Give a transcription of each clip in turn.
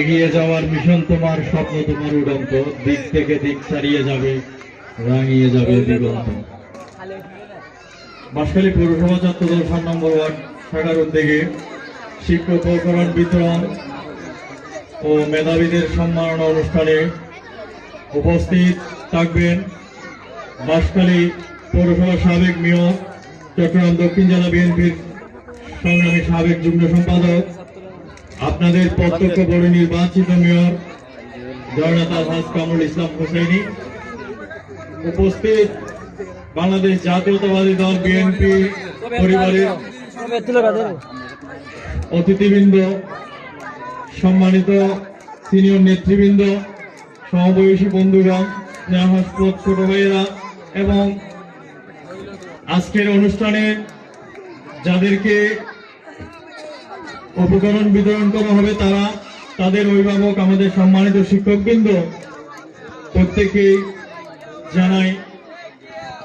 এগিয়ে যাওয়ার মিশন তোমার, স্বপ্ন তোমার উড়ন্ত, দিক থেকে দিক ছাড়িয়ে যাবে, রাঙিয়ে যাবে দিগন্ত। বাঁশখালী পৌরসভা ছাত্রদল 7 নম্বর ওয়ার্ড শাখার উদ্যোগে শিক্ষক উপকরণ বিতরণ ও মেধাবীদের সম্মাননা অনুষ্ঠানে উপস্থিত থাকবেন বাঁশখালী পৌরসভার সাবেক মেয়র, চট্টগ্রাম দক্ষিণ জেলা বিএনপির সংগ্রামী সাবেক যুগ্ম সম্পাদক, আপনাদের প্রত্যক্ষ বড় নির্বাচিত মেয়র জয়নাল আলহাজ কামরুল ইসলাম হোসেনী, উপস্থিত বাংলাদেশ জাতীয়তাবাদী দল বিএনপি পরিবারের অতিথিবৃন্দ, সম্মানিত সিনিয়র নেতৃবৃন্দ, সমবয়সী বন্ধুগণ, স্নেহাস্পদ ছোট ভাইয়েরা এবং আজকের অনুষ্ঠানে যাদেরকে উপকরণ বিতরণ করা হবে তারা, তাদের অভিভাবক, আমাদের সম্মানিত শিক্ষকবৃন্দ, প্রত্যেকেই জানাই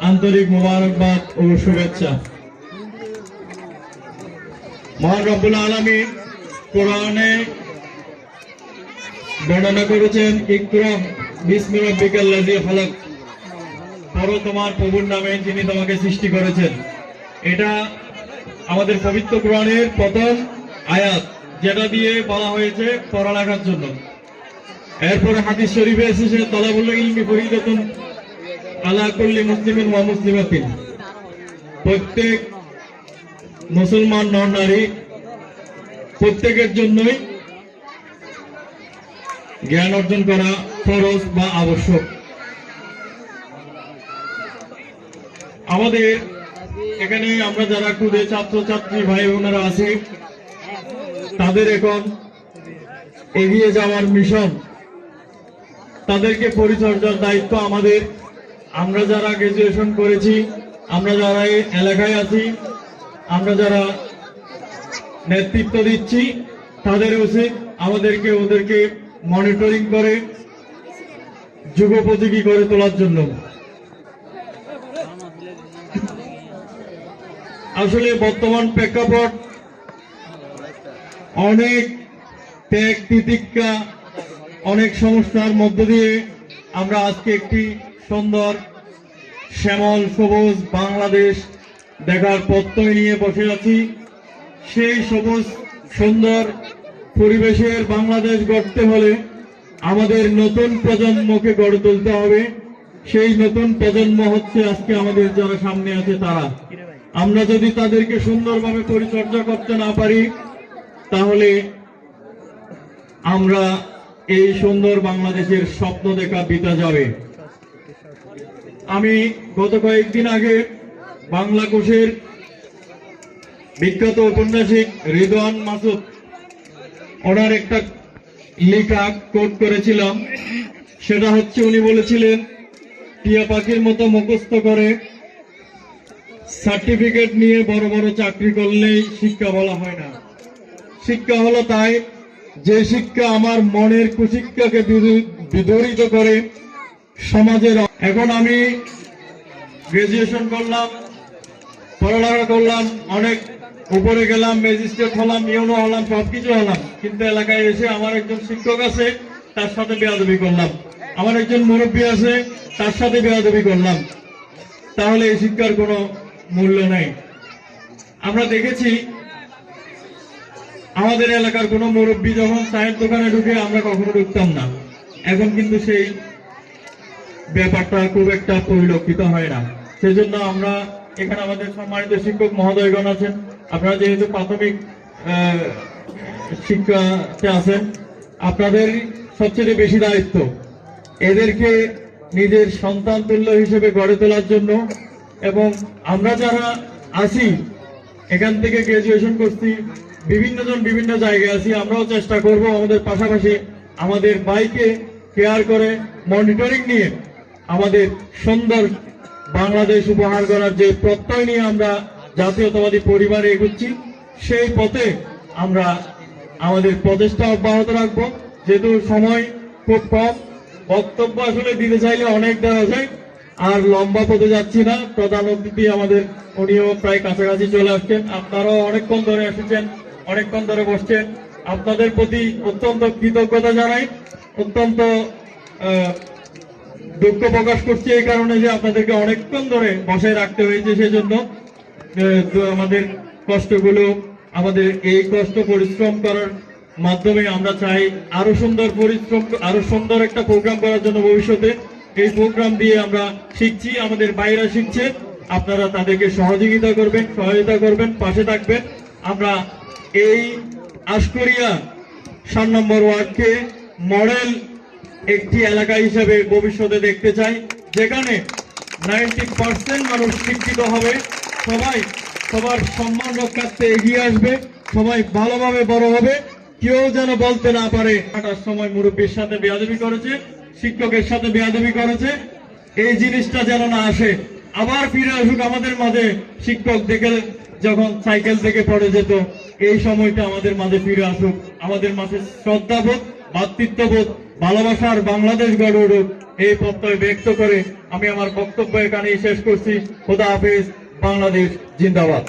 আন্তরিক মোবারকবাদ ও শুভেচ্ছা। মহান রব্বুল আলামিন কোরআনে বর্ণনা করেছেন, ইকরা বিসমি রাব্বিকাল্লাযী খালাক, পড়ো তোমার প্রভুর নামে যিনি তোমাকে সৃষ্টি করেছেন। এটা আমাদের পবিত্র কোরআনের প্রথম আয়াত, যেটা দিয়ে বলা হয়েছে পড়ালেখার জন্য। এরপরে হাদিস শরীফে এসেছে তালাবুল ইলমি ফরিদাতুন আলা কুল্লি মুসলিমিন ওয়া মুসলিমাতিন, প্রত্যেক মুসলমান নর নারী প্রত্যেকের জন্যই জ্ঞান অর্জন করা ফরজ বা আবশ্যক। আমাদের এখানে আমরা যারা খুদে ছাত্রছাত্রী ভাই বোনেরা আছি, তাদের এখন এগিয়ে যাওয়ার মিশন, তাদেরকে পরিচর্যার দায়িত্ব আমাদের। আমরা যারা গ্রাজুয়েশন করেছি, আমরা যারা এই এলাকায় আছি, আমরা যারা নেতৃত্ব দিচ্ছি, তাদের উচিত আমাদেরকে ওদেরকে মনিটরিং করে যুগোপযোগী করে তোলার জন্য। আসলে বর্তমান প্রেক্ষাপট অনেক ত্যাগ তিতিক্ষা, অনেক সমস্যার মধ্য দিয়ে আমরা আজকে একটি সুন্দর শ্যামল সবুজ বাংলাদেশ দেখার প্রত্যয় নিয়ে বসে আছি। সেই সবুজ সুন্দর পরিবেশের বাংলাদেশ গড়তে হলে আমাদের নতুন প্রজন্মকে গড়ে তুলতে হবে। সেই নতুন প্রজন্ম হচ্ছে আজকে আমাদের যারা সামনে আছে তারা। আমরা যদি তাদেরকে সুন্দরভাবে পরিচর্যা করতে না পারি, তাহলে আমরা এই সুন্দর বাংলাদেশের স্বপ্ন দেখা বৃথা যাবে। আমি গত কয়েকদিন আগে বাংলা কোষের বিখ্যাত ঔপন্যাসিক রিদওয়ান মাসুদ, ওনার একটা লেখা কোট করেছিলাম। সেটা হচ্ছে, উনি বলেছিলেন, টিয়া পাখির মতো মুখস্থ করে সার্টিফিকেট নিয়ে বড় বড় চাকরি করলেই শিক্ষা বলা হয় না। শিক্ষা হলো তাই যে শিক্ষা আমার মনের কুশিক্ষাকে বিদরিত করে সমাজের। এখন আমি গ্রাজুয়েশন করলাম, পড়ালেখা করলাম, অনেক উপরে গেলাম, ম্যাজিস্ট্রেট হলাম, ইউনো হলাম, সবকিছু হলাম, কিন্তু এলাকায় এসে আমার একজন শিক্ষক আছে, তার সাথে বেয়াদবি করলাম। আমার একজন মুরব্বী আছে, তার সাথে বেয়াদবি করলাম। তাহলে এই শিক্ষার কোনো মূল্য নেই। আমরা দেখেছি আমাদের এলাকার কোনো মুরব্বী যখন চায়ের দোকানে ঢুকে আমরা কখনো ঢুকতাম না, এখন কিন্তু সেই ব্যাপারটা খুব একটা পরিলক্ষিত হয় না। সেজন্য আমরা এখানে আমাদের সম্মানিত শিক্ষক মহোদয়গণ আছেন, আপনারা যেহেতু প্রাথমিক শিক্ষাতে আছেন, আপনাদের সবচেয়ে বেশি দায়িত্ব এদেরকে নিজের সন্তান তুল্য হিসেবে গড়ে তোলার জন্য। এবং আমরা যারা আছি, এখান থেকে গ্রাজুয়েশন করছি, বিভিন্ন জন বিভিন্ন জায়গায় আছি, আমরাও চেষ্টা করব আমাদের পাশাপাশি আমাদের ভাইকে কেয়ার করে মনিটরিং নিয়ে আমাদের সুন্দর বাংলাদেশ উপহার করার যে প্রত্যয় নিয়ে আমরা জাতীয়তাবাদী পরিবারে এগোচ্ছি, সেই পথে আমরা আমাদের প্রচেষ্টা অব্যাহত রাখবো। যেহেতু সময় খুব কম, বক্তব্য আসলে দিতে চাইলে অনেক দেওয়া যায়, আর লম্বা পথে যাচ্ছি না। প্রধান অতিথি আমাদের, উনিও প্রায় কাছাকাছি চলে আসছেন, আপনারাও অনেকক্ষণ ধরে এসেছেন, অনেকক্ষণ ধরে বসছেন। আপনাদের প্রতি অত্যন্ত কৃতজ্ঞতা জানাই, অত্যন্ত দুঃখ প্রকাশ করছি এই কারণে যে আপনাদেরকে অনেকক্ষণ ধরে বসায় রাখতে হয়েছে। সেজন্য তো আমাদের কষ্টগুলো, আমাদের এই কষ্ট পরিশ্রম করার মাধ্যমে আমরা চাই আরো সুন্দর পরিশ্রম, আরো সুন্দর একটা প্রোগ্রাম করার জন্য ভবিষ্যতে। এই প্রোগ্রাম দিয়ে আমরা শিখছি, আমাদের বাইরা শিখছে, আপনারা তাদেরকে সহযোগিতা করবেন, সহায়তা করবেন, পাশে থাকবেন। আমরা এই আশকরিয়া 7 নম্বর ওয়ার্ডকে মডেল একটি এলাকা হিসেবে ভবিষ্যতে দেখতে চাই, যেখানে 90% মানুষ শিক্ষিত হবে, সবাই সবার সম্মান রক্ষার্থে এগিয়ে আসবে, সবাই ভালোভাবে বড় হবে। কেউ যেন বলতে না পারে হাঁটার সময় মুরব্বীর সাথে বেয়াদবি করেছে, শিক্ষকের সাথে বেয়াদবি করেছে, এই জিনিসটা যেন না আসে। আবার ফিরে আসুক আমাদের মাঝে শিক্ষক দেখে যখন সাইকেল থেকে পড়ে যেত, এই সময়টা আমাদের মাঝে ফিরে আসুক, আমাদের মাঝে শ্রদ্ধাবোধ, ভ্রাতৃত্ববোধ, ভালোবাসার বাংলাদেশ গড়ে উঠুক, এই প্রত্যয় ব্যক্ত করে আমি আমার বক্তব্য এখানেই শেষ করছি। খোদা হাফেজ, বাংলাদেশ জিন্দাবাদ।